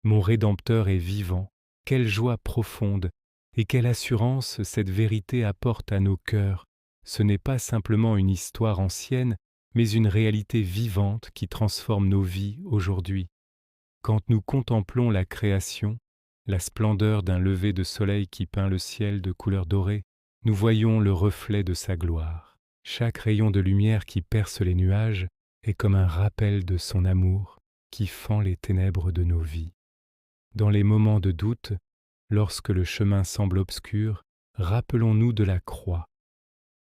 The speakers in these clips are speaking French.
Mon Rédempteur est vivant. Quelle joie profonde et quelle assurance cette vérité apporte à nos cœurs. Ce n'est pas simplement une histoire ancienne, mais une réalité vivante qui transforme nos vies aujourd'hui. Quand nous contemplons la création, la splendeur d'un lever de soleil qui peint le ciel de couleur dorée, nous voyons le reflet de sa gloire. Chaque rayon de lumière qui perce les nuages est comme un rappel de son amour qui fend les ténèbres de nos vies. Dans les moments de doute, lorsque le chemin semble obscur, rappelons-nous de la croix,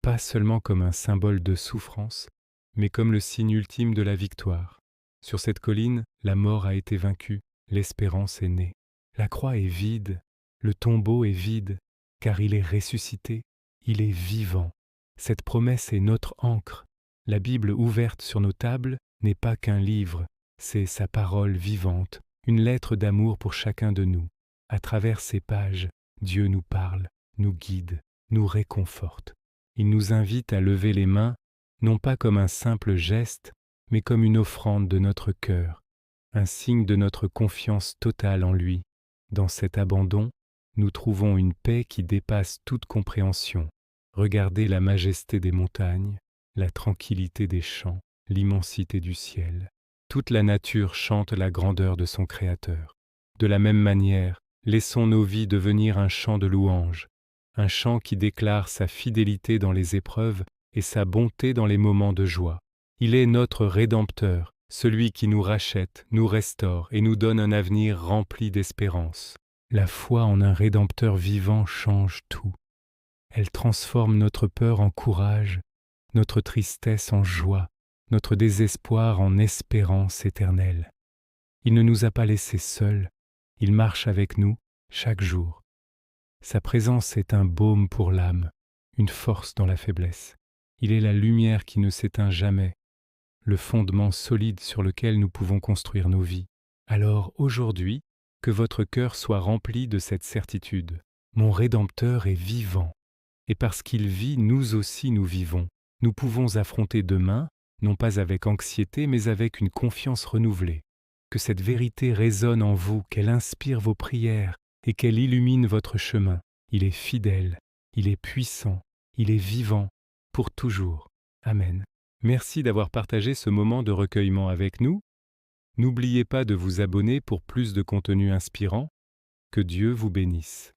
pas seulement comme un symbole de souffrance, mais comme le signe ultime de la victoire. Sur cette colline, la mort a été vaincue, l'espérance est née. La croix est vide, le tombeau est vide, car il est ressuscité, il est vivant. Cette promesse est notre ancre. La Bible ouverte sur nos tables n'est pas qu'un livre, c'est sa parole vivante, une lettre d'amour pour chacun de nous. À travers ces pages, Dieu nous parle, nous guide, nous réconforte. Il nous invite à lever les mains, non pas comme un simple geste, mais comme une offrande de notre cœur, un signe de notre confiance totale en lui. Dans cet abandon, nous trouvons une paix qui dépasse toute compréhension. Regardez la majesté des montagnes, la tranquillité des champs, l'immensité du ciel. Toute la nature chante la grandeur de son Créateur. De la même manière, laissons nos vies devenir un chant de louange, un chant qui déclare sa fidélité dans les épreuves et sa bonté dans les moments de joie. Il est notre Rédempteur, celui qui nous rachète, nous restaure et nous donne un avenir rempli d'espérance. La foi en un Rédempteur vivant change tout. Elle transforme notre peur en courage, notre tristesse en joie, notre désespoir en espérance éternelle. Il ne nous a pas laissés seuls, il marche avec nous chaque jour. Sa présence est un baume pour l'âme, une force dans la faiblesse. Il est la lumière qui ne s'éteint jamais, le fondement solide sur lequel nous pouvons construire nos vies. Alors aujourd'hui, que votre cœur soit rempli de cette certitude. Mon Rédempteur est vivant, et parce qu'il vit, nous aussi nous vivons. Nous pouvons affronter demain, non pas avec anxiété, mais avec une confiance renouvelée. Que cette vérité résonne en vous, qu'elle inspire vos prières et qu'elle illumine votre chemin. Il est fidèle, il est puissant, il est vivant, pour toujours. Amen. Merci d'avoir partagé ce moment de recueillement avec nous. N'oubliez pas de vous abonner pour plus de contenu inspirant. Que Dieu vous bénisse.